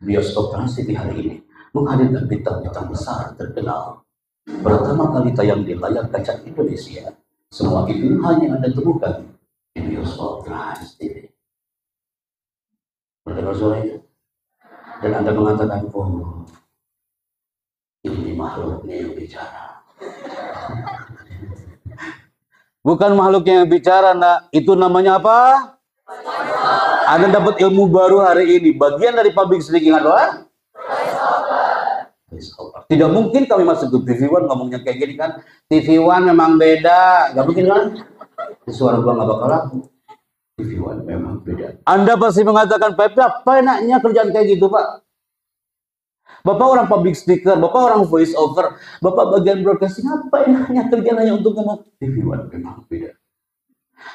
Bioskop Trans TV hari ini menghadirkan bintang-bintang besar terkenal. Pertama kali tayang di layar kaca Indonesia, semua itu hanya Anda temukan di Bioskop Trans TV. Mendengar suara itu? Dan Anda mengatakan, oh, ini makhluknya yang bicara. Bukan makhluknya yang bicara, nak. Itu namanya apa? Anda dapat ilmu baru hari ini. Bagian dari public speaking adalah tidak mungkin kami masuk ke TV One ngomongnya kayak gini kan. TV One memang beda. Gak mungkin kan? Suara gua gak bakal laku. TV One memang beda. Anda pasti mengatakan, Pak, apa enaknya kerjaan kayak gitu, Pak? Bapak orang public speaker, Bapak orang voice over, Bapak bagian broadcasting, apa enaknya kerjaan hanya untuk ngomong? TV One memang beda.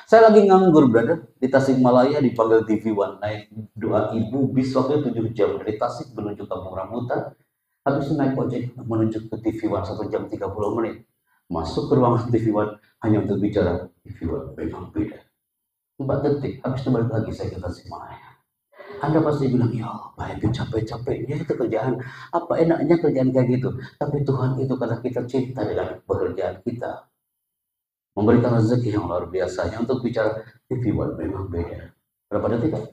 Saya lagi nganggur, brother, di Tasikmalaya dipanggil TV One, naik 2.000 bis waktu 7 jam dari Tasik menuju Kampung Rambutan. Habis itu naik ojek menuju ke TV One 1 jam 30 menit. Masuk ke ruangan TV One hanya untuk bicara TV One memang beda. 4 detik, habis itu balik lagi saya ke Tasikmalaya. Anda pasti bilang, ya Pak, itu capek-capeknya itu kerjaan. Apa enaknya kerjaan kayak gitu? Tapi Tuhan itu karena kita cinta dengan pekerjaan kita, memberikan rezeki yang luar biasanya untuk bicara TV One memang beda. Berapa detik, Pak?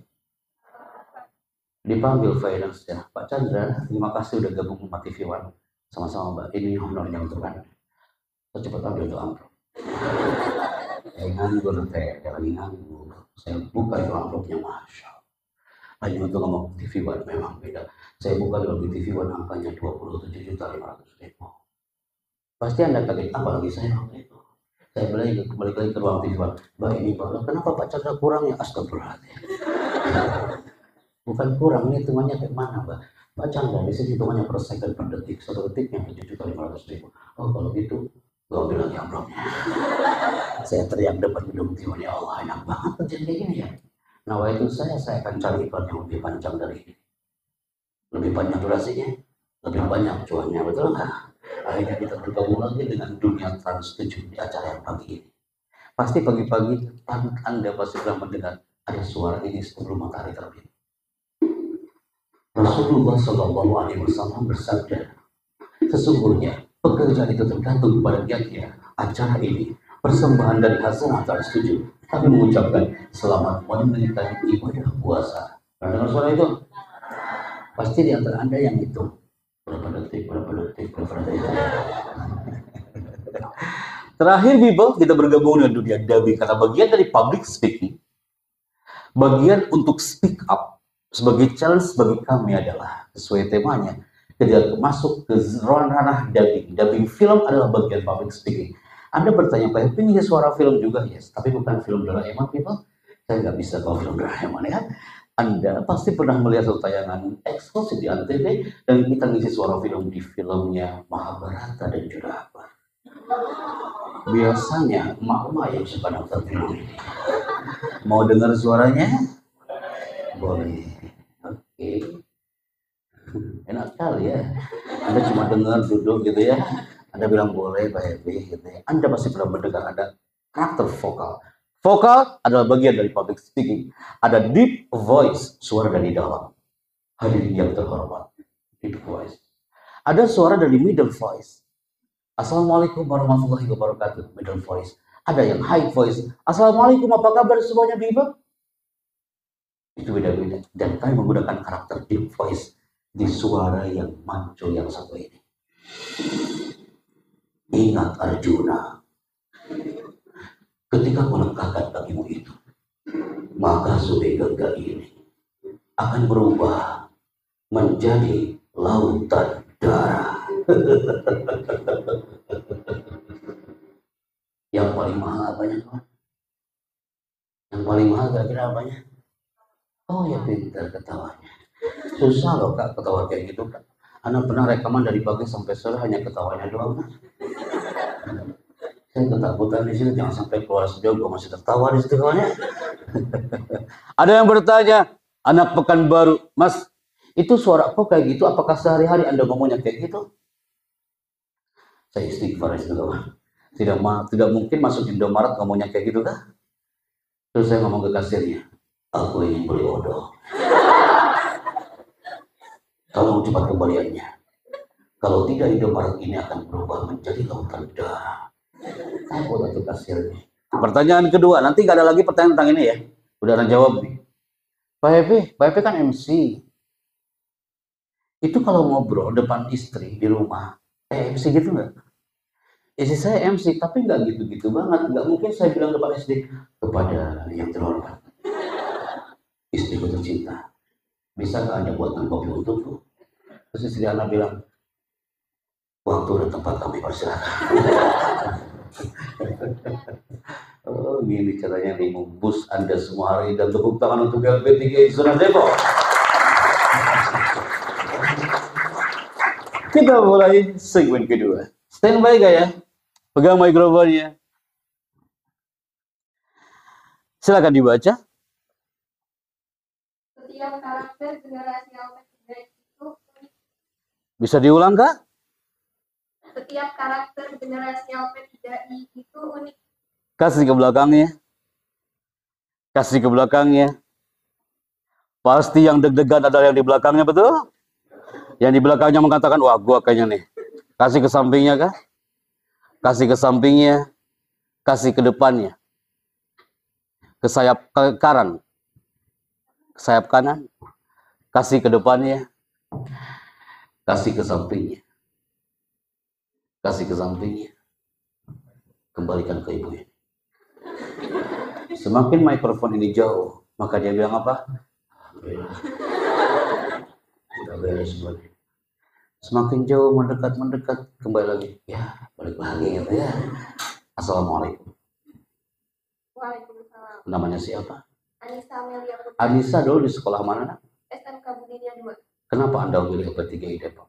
Dipanggil finance ya, Pak Chandra, terima kasih udah gabung sama TV One. Sama-sama, Mbak, ini honornya untuk Anda. Saya cepat ambil itu amplop. Saya nganggur, saya lagi nganggur. Saya buka itu amplopnya, Masya. Hanya untuk ngomong TV One memang beda. Saya buka di TV One angkanya 27.500.000. Pasti Anda kaget, apalagi saya waktu itu. Saya balik lagi ke ruang TV One. Mbak, ini Pak, kenapa Pak Chandra kurangnya? Astagfirullahaladzim. Bukan kurang, ini hitungannya kayak mana, Mbak? Pak Chandra, di sini hitungannya per second per detik. 1 detiknya 7.500.000. Oh, kalau gitu, gue ambil lagi amplopnya. Saya teriak depan gedung TV One, ya Allah, enak banget kerjaan kayak gini ya. Nah, itu saya akan cari iklan yang lebih panjang dari ini. Lebih panjang durasinya, lebih banyak cuannya, betul nggak? Akhirnya kita bergabung lagi dengan dunia Trans 7 di acara yang pagi ini. Pasti pagi-pagi Anda pasti pernah mendengar ada suara ini sebelum matahari terbit. Rasulullah Shallallahu Alaihi Wasallam bersabda, sesungguhnya pekerjaan itu tergantung pada niatnya. Acara ini persembahan dari hasanah Trans 7. Kami mengucapkan selamat menunaikan ibadah puasa. Dengar suara itu? Pasti di antara Anda yang itu. Berapa detik. Terakhir, people, kita bergabung dengan dunia dabi karena bagian dari public speaking, bagian untuk speak up sebagai challenge bagi kami adalah sesuai temanya. Ketika masuk ke ranah dubbing film adalah bagian public speaking. Anda bertanya, Pak, ini suara film juga? Yes, tapi bukan film Doraemon, people. Saya nggak bisa tahu film Doraemon, ya. Anda pasti pernah melihat satu tayangan eksklusif di Antv dan kita ngisi suara film di filmnya Mahabharata dan Juragan. Biasanya emak-emak yang suka nonton film ini. Mau dengar suaranya? Boleh. Oke. Enak sekali ya. Anda cuma dengar duduk gitu ya. Anda bilang boleh, Pak Happy, gitu ya. Anda pasti pernah mendengar ada karakter vokal. Vokal adalah bagian dari public speaking. Ada deep voice, suara dari dalam. Hadirin yang terhormat, deep voice. Ada suara dari middle voice. Assalamualaikum warahmatullahi wabarakatuh, middle voice. Ada yang high voice. Assalamualaikum, apa kabar semuanya, Biba? Itu beda-beda. Dan kami menggunakan karakter deep voice di suara yang maco yang satu ini. Ingat Arjuna, ketika melangkahkan kakimu itu, maka Sungai Gangga ini akan berubah menjadi lautan darah. Yang paling mahal apanya, Tuhan? Yang paling mahal kira-kira apanya? Oh ya, pintar ketawanya. Susah loh, Kak, ketawa kayak gitu, Kak. Anak pernah rekaman dari pagi sampai sore hanya ketawanya doang, Kak. Saya ketakutan di sini, jangan sampai keluar sejauh gue masih tertawa di situ, kawannya. Ada yang bertanya, anak Pekanbaru, Mas, itu suara kok kayak gitu? Apakah sehari-hari Anda ngomongnya kayak gitu? Saya istighfar di situ, kawan. Tidak mungkin masuk Indomaret ngomongnya kayak gitu, kah? Terus saya ngomong ke kasirnya, aku ingin beli odol. Tolong cepat kembaliannya. Kalau tidak, Indomaret ini akan berubah menjadi lautan darah. Aku tuh kasirnya. Pertanyaan kedua, nanti gak ada lagi pertanyaan tentang ini ya. Udah ada jawab nih. Pak Happy kan MC. Itu kalau ngobrol depan istri di rumah, MC gitu nggak? Istri saya MC, tapi nggak gitu-gitu banget. Nggak mungkin saya bilang depan istri, kepada yang terhormat, istriku tercinta, bisa nggak Anda buatkan kopi untukku? Terus istri Anda bilang, waktu dan tempat kami persilakan. Oh, gini caranya nih membus Anda semua hari, dan tepuk tangan untuk LP3 Zona Depok. Kita mulai segmen kedua. Standby gak ya? Pegang mikrofonnya. Silakan dibaca. Setiap karakter generasi LP3 itu unik. Bisa diulang kak? Setiap karakter generasi LP3I itu unik. Kasih ke belakangnya. Kasih ke belakangnya. Pasti yang deg-degan adalah yang di belakangnya, betul? Yang di belakangnya mengatakan, wah gua kayaknya nih. Kasih ke sampingnya kah? Kasih ke sampingnya. Kasih ke depannya. Ke sayap kanan. Ke sayap kanan. Kasih ke depannya. Kasih ke sampingnya. Kasih ke sampingnya. Kembalikan ke ibunya. Semakin mikrofon ini jauh, maka dia bilang apa? Sudah beres semuanya. Semakin jauh mendekat, kembali lagi. Ya, balik lagi gitu ya. Assalamualaikum. Waalaikumsalam. Namanya siapa? Anissa Amelia Putri. Anissa dulu di sekolah mana? SMK Budinya 2. Kenapa Anda memilih LP3I Depok?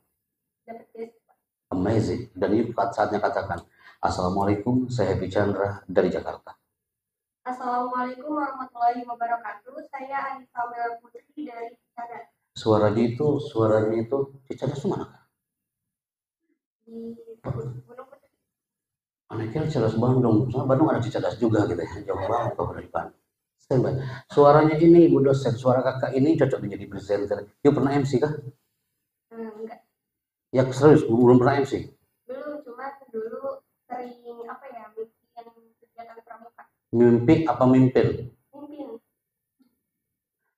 Dapat beasiswa. Amazing. Dan ini saatnya katakan, Assalamualaikum, saya Happy Chandra dari Jakarta. Assalamualaikum warahmatullahi wabarakatuh. Saya Anissa Amelia Putri dari Cicadas. Suaranya itu Cicadas itu mana? Di Gunung Putri. Anak kira Cicadas Bandung. Soalnya Bandung ada Cicadas juga gitu ya. Jauh banget kalau dari Bandung. Suaranya ini Ibu dosen, suara kakak ini cocok menjadi presenter. Yuk pernah MC kah? Enggak. Ya serius, belum pernah MC? Belum, cuma dulu sering apa ya, bikin kegiatan pramuka. Mimpi apa mimpin? Mimpin.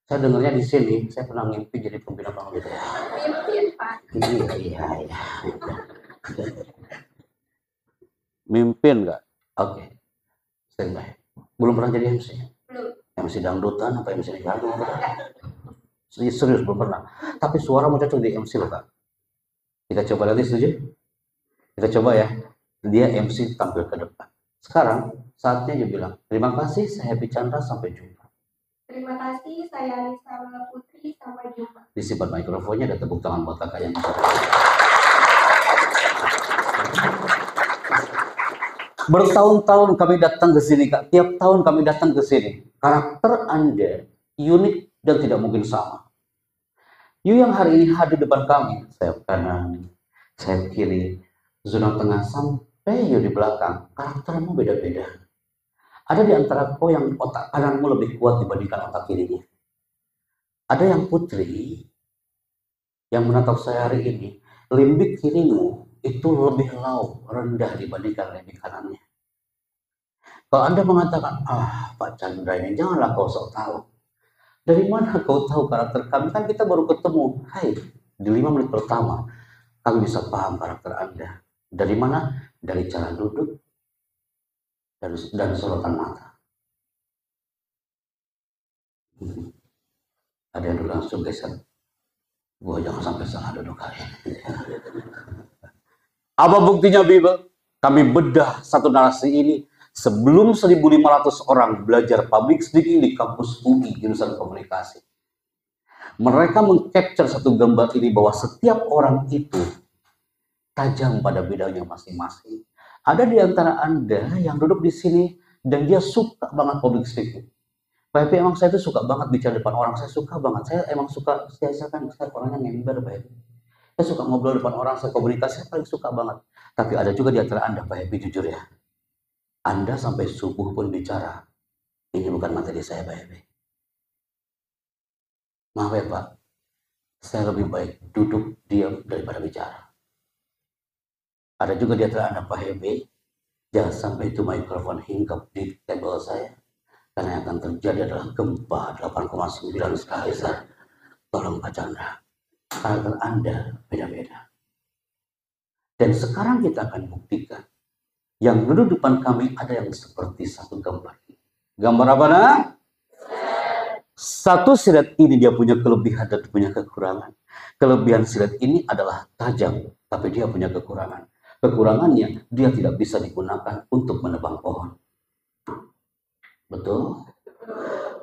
Saya dengarnya di sini, saya pernah mimpi jadi pemimpin apa gitu ya. Mimpin, Pak. Iya. Mimpin nggak? Oke. Standby. Belum pernah jadi MC? Belum. MC dangdutan apa MC negara? Serius belum pernah. Tapi suara mau cocok di MC loh kak. Kita coba nanti, setuju? Kita coba ya. Dia MC tampil ke depan. Sekarang saatnya dia bilang, terima kasih, saya Happy Chandra, sampai jumpa. Terima kasih, saya Anissa Amelia Putri, sampai jumpa. Disimpan mikrofonnya dan tepuk tangan buat kakak yang bertahun-tahun kami datang ke sini kak. Tiap tahun kami datang ke sini. Karakter Anda unik dan tidak mungkin sama. You yang hari ini hadir depan kami, sayap kanan, sayap kiri, zona tengah sampai you di belakang, karaktermu beda-beda. Ada di antara kau yang otak kananmu lebih kuat dibandingkan otak kirinya. Ada yang putri yang menatap saya hari ini, limbik kirimu itu lebih low, rendah dibandingkan limbik kanannya. Kalau Anda mengatakan, Pak Chandra ini janganlah kau sok tahu. Dari mana kau tahu karakter kami? Kan kita baru ketemu. Hai, di 5 menit pertama kami bisa paham karakter Anda. Dari mana? Dari cara duduk dan sorotan mata. Ada yang langsung geser. Gua jangan sampai salah duduk kali ini. Apa buktinya Bible? Kami bedah satu narasi ini sebelum 1.500 orang belajar public speaking di kampus UI jurusan komunikasi. Mereka mengcapture satu gambar ini bahwa setiap orang itu tajam pada bidangnya masing-masing. Ada di antara Anda yang duduk di sini dan dia suka banget public speaking. Pak Happy, emang saya tuh suka banget bicara depan orang, saya suka banget. Saya emang suka, saya orangnya member Pak Happy. Saya suka ngobrol depan orang, saya komunikasi, saya paling suka banget. Tapi ada juga di antara Anda Pak Happy, jujur ya. Anda sampai subuh pun bicara. Ini bukan materi saya Pak Happy. Maaf ya Pak, saya lebih baik duduk diam daripada bicara. Ada juga di antara Anda Pak Hebe, jangan sampai itu mikrofon hinggap di table saya, karena yang akan terjadi adalah gempa 8,9 skala Richter. Tolong Pak Chandra, karakter Anda beda-beda. Dan sekarang kita akan buktikan, yang duduk depan kami ada yang seperti satu gambar. Gambar apa nak? Satu silet ini dia punya kelebihan dan punya kekurangan. Kelebihan silet ini adalah tajam, tapi dia punya kekurangan. Kekurangannya, dia tidak bisa digunakan untuk menebang pohon. Betul?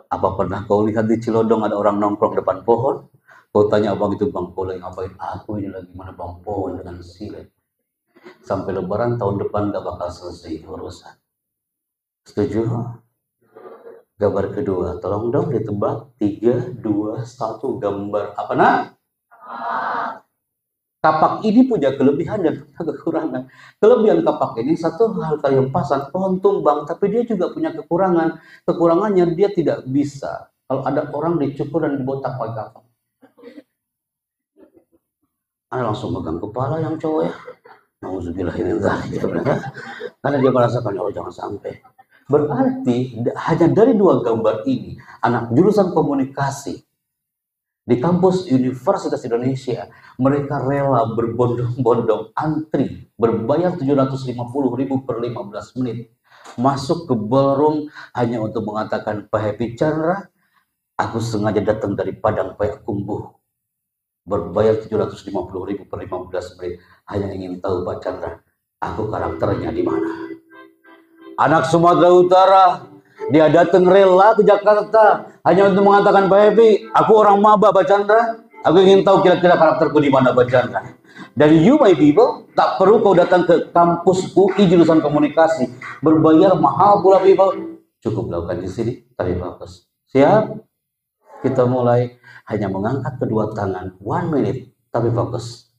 Apa pernah kau lihat di Cilodong ada orang nongkrong depan pohon? Kau tanya abang itu, bang kau lagi ngapain? Aku ini lagi menebang pohon dengan silet. Sampai lebaran tahun depan gak bakal selesai urusan. Setuju? Gambar kedua, tolong dong ditebak. 3, 2, 1, gambar apa nak? Kapak ini punya kelebihan dan punya kekurangan. Kelebihan kapak ini satu hal yang pasang pohon tumbang, tapi dia juga punya kekurangan. Kekurangannya dia tidak bisa. Kalau ada orang dicukur dan dibotak pakai kapak, Anda langsung megang kepala yang cowok ya. Karena dia merasakan, oh jangan sampai. Berarti hanya dari dua gambar ini, anak jurusan komunikasi di kampus Universitas Indonesia, mereka rela berbondong-bondong antri, berbayar 750.000 per 15 menit, masuk ke ballroom hanya untuk mengatakan, Pak Happy Chandra, aku sengaja datang dari Padang Payakumbuh, berbayar 750.000 per 15 menit, hanya ingin tahu Pak Chandra, aku karakternya di mana. Anak Sumatera Utara, dia datang rela ke Jakarta hanya untuk mengatakan, Pak Happy, aku orang maba Pak Chandra, aku ingin tahu kira-kira karakterku di mana Pak Chandra. Dan you my people, tak perlu kau datang ke kampus UI jurusan komunikasi, berbayar mahal pula people, cukup lakukan di sini, tapi bagus. Siap? Kita mulai, hanya mengangkat kedua tangan, 1 minute, tapi fokus.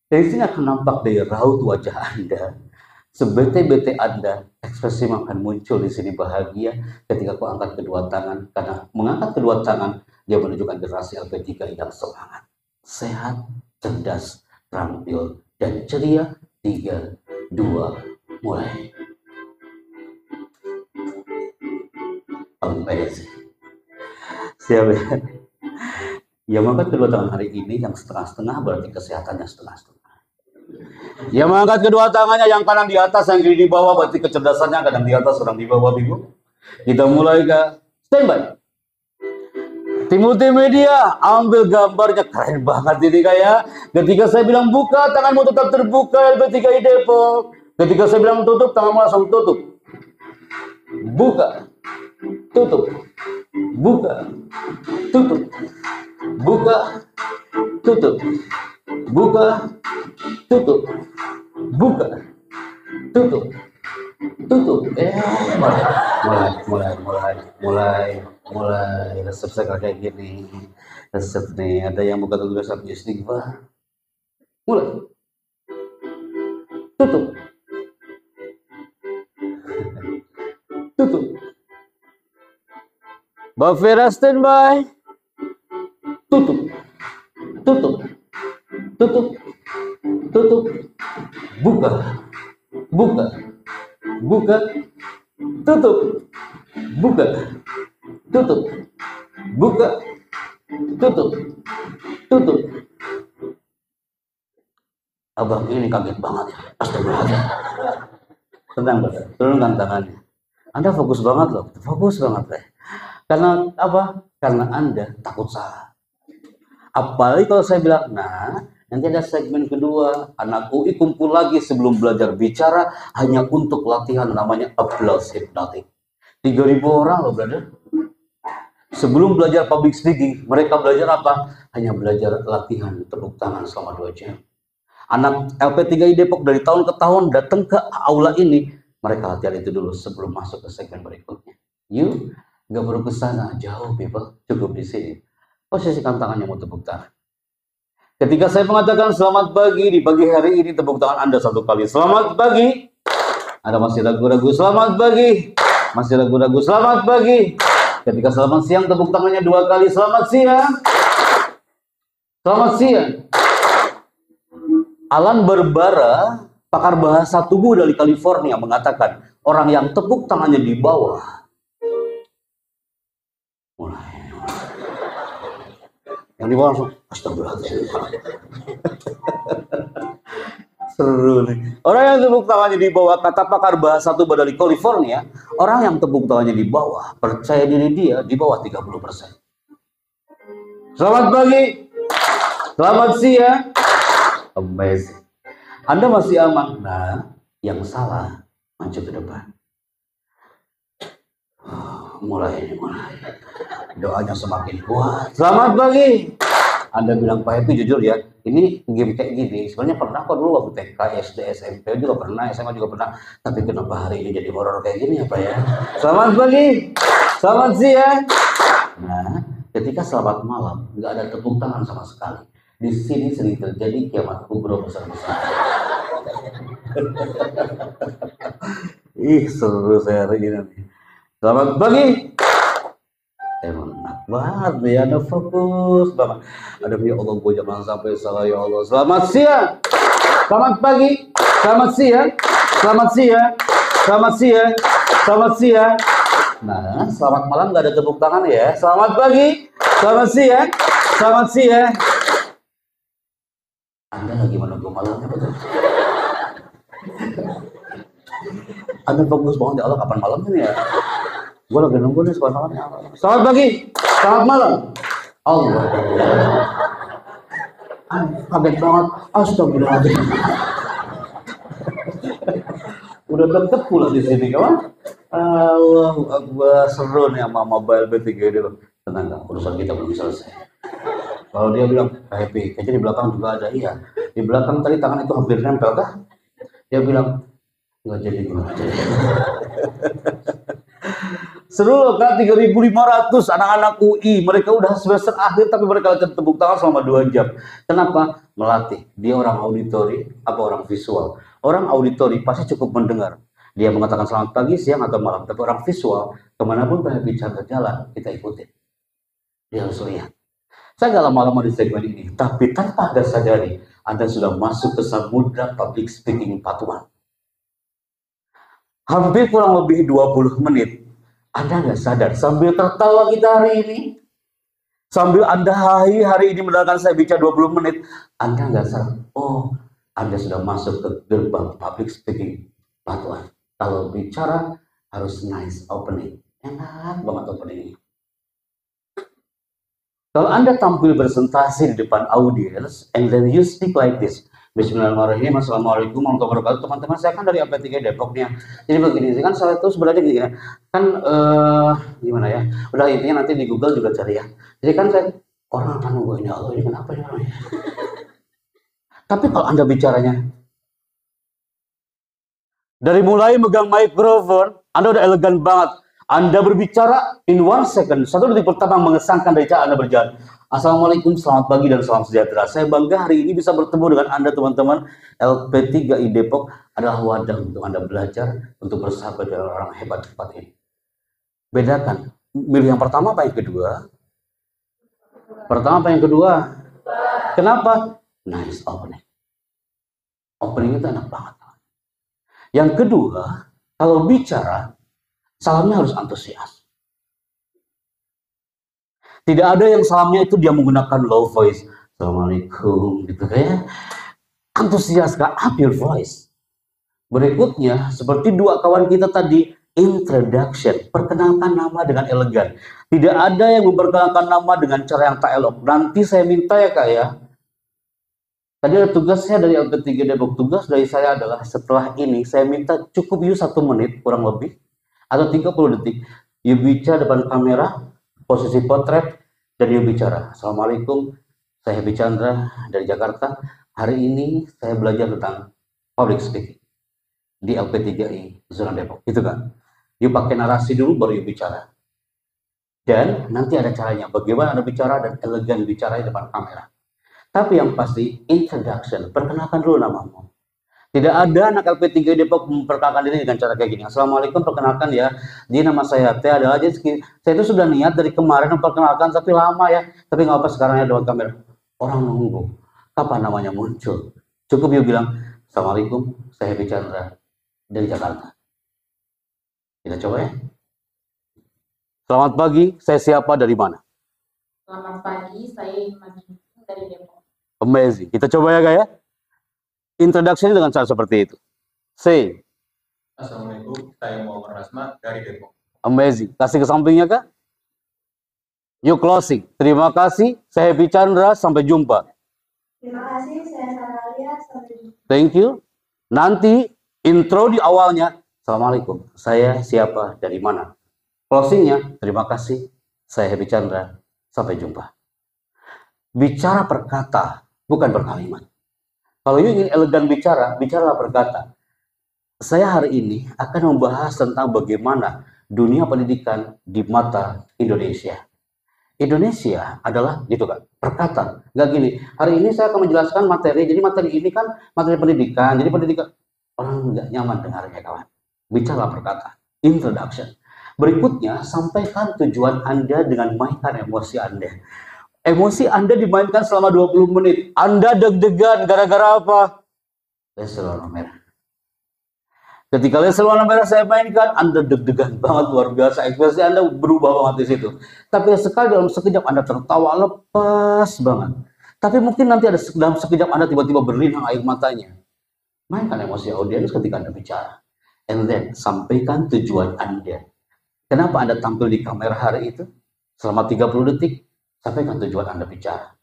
Dari sini akan nampak dari raut wajah Anda, sebete-bete Anda, ekspresi akan muncul di sini bahagia ketika kau angkat kedua tangan, karena mengangkat kedua tangan dia menunjukkan generasi LP3 yang semangat, sehat, cerdas, terampil, dan ceria. 3, 2, mulai. Amazing. Siap ya? Yang mengangkat kedua tangan hari ini yang setengah-setengah berarti kesehatannya setengah-setengah. Yang mengangkat kedua tangannya yang kanan di atas, yang kiri di bawah, berarti kecerdasannya kadang di atas, kadang di bawah, Ibu. Kita mulai ke standby. Tim multimedia, ambil gambarnya, keren banget ini kayak. Ketika saya bilang buka, tanganmu tetap terbuka, LP3I Depok. Ketika saya bilang tutup, tanganmu langsung tutup. Buka, tutup, buka, tutup, buka, tutup, buka, tutup, buka, tutup, tutup. Mulai resep saya kayak gini. Resep nih, ada yang buka tutup resep istighfar. Mulai. Tutup. Tutup. Mbak Vera standby. Tutup. Tutup. Tutup. Tutup. Buka. Buka. Buka. Tutup. Buka. Tutup. Buka. Tutup. Tutup. Abang ini kaget banget ya. Astagfirullahaladzim. Tenang, Bapak. Turunkan tangannya. Anda fokus banget loh. Fokus banget deh. Karena apa? Karena Anda takut salah. Apalagi kalau saya bilang, nah, nanti ada segmen kedua. Anak UI kumpul lagi sebelum belajar bicara hanya untuk latihan namanya applause hypnotic. 3.000 orang loh, brother. Sebelum belajar public speaking, mereka belajar apa? Hanya belajar latihan tepuk tangan selama 2 jam. Anak LP3I Depok dari tahun ke tahun datang ke aula ini, mereka latihan itu dulu sebelum masuk ke segmen berikutnya. You nggak perlu ke sana jauh, people. Cukup di sini. Posisikan tangannya mau tepuk tangan. Ketika saya mengatakan selamat pagi di pagi hari ini, tepuk tangan Anda 1 kali. Selamat pagi. Anda masih ragu-ragu, selamat pagi. Masih ragu-ragu, selamat pagi. Ketika selamat siang, tepuk tangannya 2 kali. Selamat siang. Selamat siang. Alan Barbara, pakar bahasa tubuh dari California, mengatakan orang yang tepuk tangannya di bawah. Mulai. Yang di bawah langsung, astagfirullahaladzim. Seru nih. Orang yang tepuk tangannya di bawah, kata pakar bahasa tubuh dari California, orang yang tepuk tangannya di bawah, percaya diri dia di bawah 30%. Selamat pagi. Selamat siang. Amazing. Anda masih aman. Nah, yang salah maju ke depan. Mulai. Doanya semakin kuat. Selamat pagi. Anda bilang, Pak Happy jujur ya, ini game kayak gini. Sebenarnya pernah kok dulu waktu TK, SD, SMP juga pernah, SMA juga pernah. Tapi kenapa hari ini jadi horor kayak gini ya Pak ya? Selamat pagi. Selamat siang. Nah, ketika selamat malam, nggak ada tepuk tangan sama sekali. Di sini sering terjadi kiamat kubro besar-besar. Ih, seru saya hari ini. Selamat pagi. Enak banget ya, Anda fokus banget. Ada ya Allah, gue jangan sampai salah ya Allah. Selamat siang. Selamat pagi. Selamat siang. Selamat siang. Selamat siang. Selamat siang. Nah, selamat malam nggak ada tepuk tangan ya. Selamat pagi. Selamat siang. Selamat siang. Anda lagi menunggu malamnya betul? Anda fokus banget ya Allah, kapan malamnya ya? Gue lagi nunggu nih kapan malamnya. Selamat pagi, selamat malam. Allah. Kaget banget. Astagfirullahaladzim. Udah deket pula di sini kawan. Allahu Akbar, seru nih sama mobile B3 ini loh. Tenang, urusan kita belum selesai. Kalau dia bilang happy, kayaknya di belakang juga ada. Iya, di belakang tadi tangan itu hampir nempel kah? Dia bilang nggak jadi. Seru loh Kak, 3.500 anak-anak UI. Mereka udah semester akhir tapi mereka latihan tepuk tangan selama 2 jam. Kenapa? Melatih. Dia orang auditori apa orang visual? Orang auditori pasti cukup mendengar. Dia mengatakan selamat pagi, siang, atau malam. Tapi orang visual, kemanapun Pak bicara jalan, kita ikutin. Dia harus lihat. Saya nggak lama-lama di segmen ini, tapi tanpa Anda sadari, Anda sudah masuk ke samudra public speaking part 1. Hampir kurang lebih 20 menit. Anda nggak sadar, sambil tertawa kita hari ini, sambil Anda hari ini mendengarkan saya bicara 20 menit, Anda nggak sadar, oh, Anda sudah masuk ke gerbang public speaking part 1. Kalau bicara harus nice opening. Enak banget opening. Kalau Anda tampil presentasi di depan audiens, and then you speak like this. Bismillahirrahmanirrahim. Assalamualaikum warahmatullahi wabarakatuh. Teman-teman, saya kan dari AP3 Depoknya. Jadi begini, kan saya tuh sebenarnya gini ya. Kan gimana ya? Udah intinya nanti di Google juga cari ya. Jadi kan saya orang akan nunggu ini Allah ini kenapa ini orangnya? Tapi kalau Anda bicaranya dari mulai megang mikrofon, Anda udah elegan banget. Anda berbicara in 1 second, 1 detik pertama mengesankan dari cara Anda berjalan. Assalamualaikum, selamat pagi dan salam sejahtera. Saya bangga hari ini bisa bertemu dengan Anda teman-teman. LP3I Depok adalah wadah untuk Anda belajar, untuk bersahabat dengan orang hebat tempat ini. Bedakan, milih yang pertama apa yang kedua? Pertama apa yang kedua? Kenapa? Nice opening. Opening itu enak banget. Yang kedua, kalau bicara, salamnya harus antusias. Tidak ada yang salamnya itu dia menggunakan low voice. Assalamualaikum gitu ya. Antusias, Kak, up your voice. Berikutnya, seperti 2 kawan kita tadi, introduction. Perkenalkan nama dengan elegan. Tidak ada yang memperkenalkan nama dengan cara yang tak elok. Nanti saya minta ya Kak ya. Tadi ada tugasnya dari LP3 Depok. Tugas dari saya adalah setelah ini saya minta cukup you 1 menit kurang lebih atau 30 detik. You bicara depan kamera, posisi potret, dan you bicara. Assalamualaikum, saya Happy Chandra dari Jakarta. Hari ini saya belajar tentang public speaking di LP3I Zona Depok. Gitu kan? You pakai narasi dulu baru you bicara. Dan nanti ada caranya bagaimana Anda bicara dan elegan bicara di depan kamera. Tapi yang pasti, introduction, perkenalkan dulu namamu. Tidak ada anak LP3 Depok memperkenalkan diri dengan cara kayak gini. Assalamualaikum, perkenalkan ya. Jadi nama saya Teh adalah, saya itu sudah niat dari kemarin memperkenalkan, tapi lama ya. Tapi nggak apa sekarang ya depan kamera. Orang nunggu. Kapan namanya muncul? Cukup you bilang, Assalamualaikum, saya Happy Chandra dari Jakarta. Kita coba ya. Selamat pagi, saya siapa dari mana? Selamat pagi, saya Imani dari Depok. Amazing. Kita coba ya, Kak ya. Introduction dengan cara seperti itu. Say. Assalamualaikum, saya Muhammad Rasma dari Depok. Amazing. Kasih ke sampingnya, Kak. You closing. Terima kasih, saya Happy Chandra, sampai jumpa. Terima kasih, saya Sanalia. Sampai jumpa. Thank you. Nanti intro di awalnya, Assalamualaikum, saya siapa dari mana. Closingnya, terima kasih, saya Happy Chandra, sampai jumpa. Bicara per kata, bukan per kalimat. Kalau you ingin elegan bicara, bicaralah per kata. Saya hari ini akan membahas tentang bagaimana dunia pendidikan di mata Indonesia. Indonesia adalah gitu kan, perkata, nggak gini. Hari ini saya akan menjelaskan materi, jadi materi ini kan materi pendidikan, jadi pendidikan orang nggak nyaman dengarnya kawan. Bicara perkata, introduction. Berikutnya, sampaikan tujuan Anda dengan mainkan emosi Anda. Emosi Anda dimainkan selama 20 menit. Anda deg-degan gara-gara apa? Lesel warna merah. Ketika lesel warna merah saya mainkan, Anda deg-degan banget, luar biasa. Ekspresi Anda berubah banget di situ. Tapi sekali dalam sekejap Anda tertawa lepas banget. Tapi mungkin nanti ada dalam sekejap Anda tiba-tiba berlinang air matanya. Mainkan emosi audiens ketika Anda bicara. And then, sampaikan tujuan Anda. Kenapa Anda tampil di kamera hari itu? Selama 30 detik, sampaikan tujuan Anda bicara.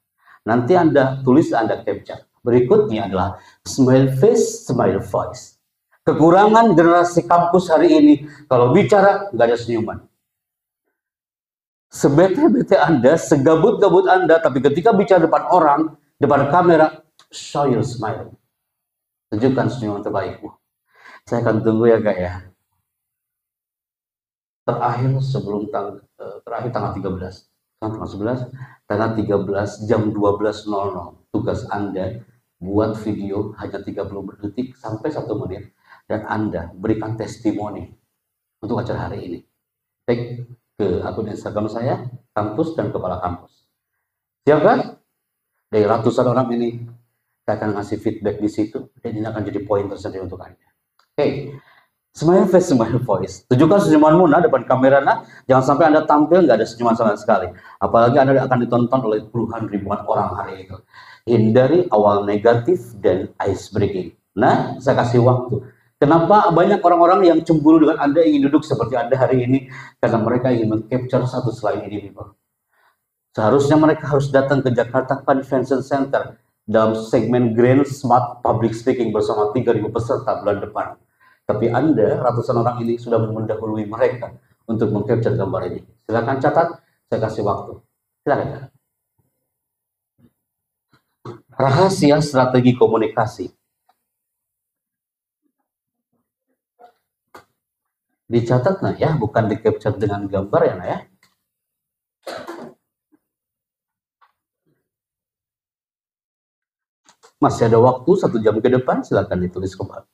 Nanti Anda tulis, Anda capture. Berikutnya adalah smile face, smile voice. Kekurangan generasi kampus hari ini, kalau bicara nggak ada senyuman. Sebete-bete Anda, segabut-gabut Anda, tapi ketika bicara depan orang, depan kamera, show your smile. Tunjukkan senyuman terbaikmu. Saya akan tunggu ya, Kak ya. Terakhir sebelum terakhir tanggal 13. Tanggal 11, tanggal 13 jam 12.00. Tugas Anda buat video hanya 30 detik sampai 1 menit. Dan Anda berikan testimoni untuk acara hari ini. Tag ke akun Instagram saya, kampus dan kepala kampus. Siap kan? Dari ratusan orang ini, saya akan ngasih feedback di situ, dan ini akan jadi poin tersendiri untuk Anda. Oke, smile face, smile voice. Tunjukkan senyumanmu nah depan kamera nah. Jangan sampai Anda tampil nggak ada senyuman sama sekali. Apalagi Anda akan ditonton oleh puluhan ribuan orang hari itu. Hindari awal negatif dan ice breaking. Nah, saya kasih waktu. Kenapa banyak orang-orang yang cemburu dengan Anda ingin duduk seperti Anda hari ini? Karena mereka ingin meng-capture satu slide ini, people. Seharusnya mereka harus datang ke Jakarta Convention Center dalam segmen Grand Smart Public Speaking bersama 3.000 peserta bulan depan. Tapi Anda, ratusan orang ini sudah mendahului mereka untuk meng-capture gambar ini. Silakan catat, saya kasih waktu. Silakan. Rahasia strategi komunikasi. Dicatat nah ya, bukan di capture dengan gambar ya nah ya. Masih ada waktu 1 jam ke depan, silakan ditulis kembali.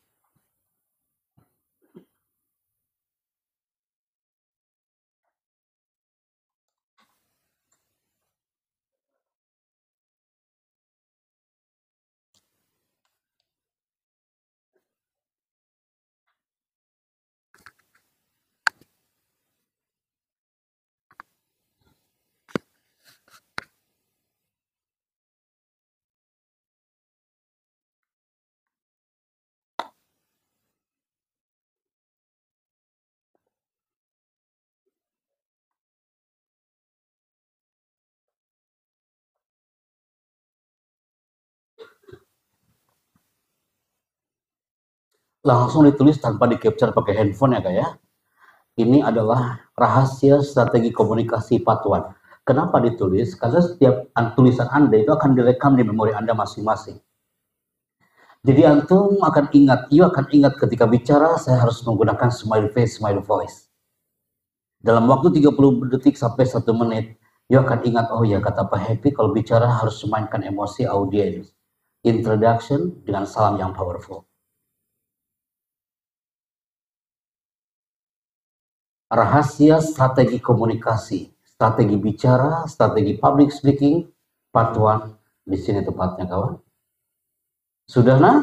Langsung ditulis tanpa di capture pakai handphone ya Kak ya. Ini adalah rahasia strategi komunikasi part 1. Kenapa ditulis? Karena setiap tulisan Anda itu akan direkam di memori Anda masing-masing. Jadi antum akan ingat, ketika bicara saya harus menggunakan smile face, smile voice. Dalam waktu 30 detik sampai 1 menit, you akan ingat, oh ya kata Pak Happy kalau bicara harus memainkan emosi audiens. Introduction dengan salam yang powerful. Rahasia strategi komunikasi, strategi bicara, strategi public speaking, part 1, Di sini tepatnya kawan. Sudah nah?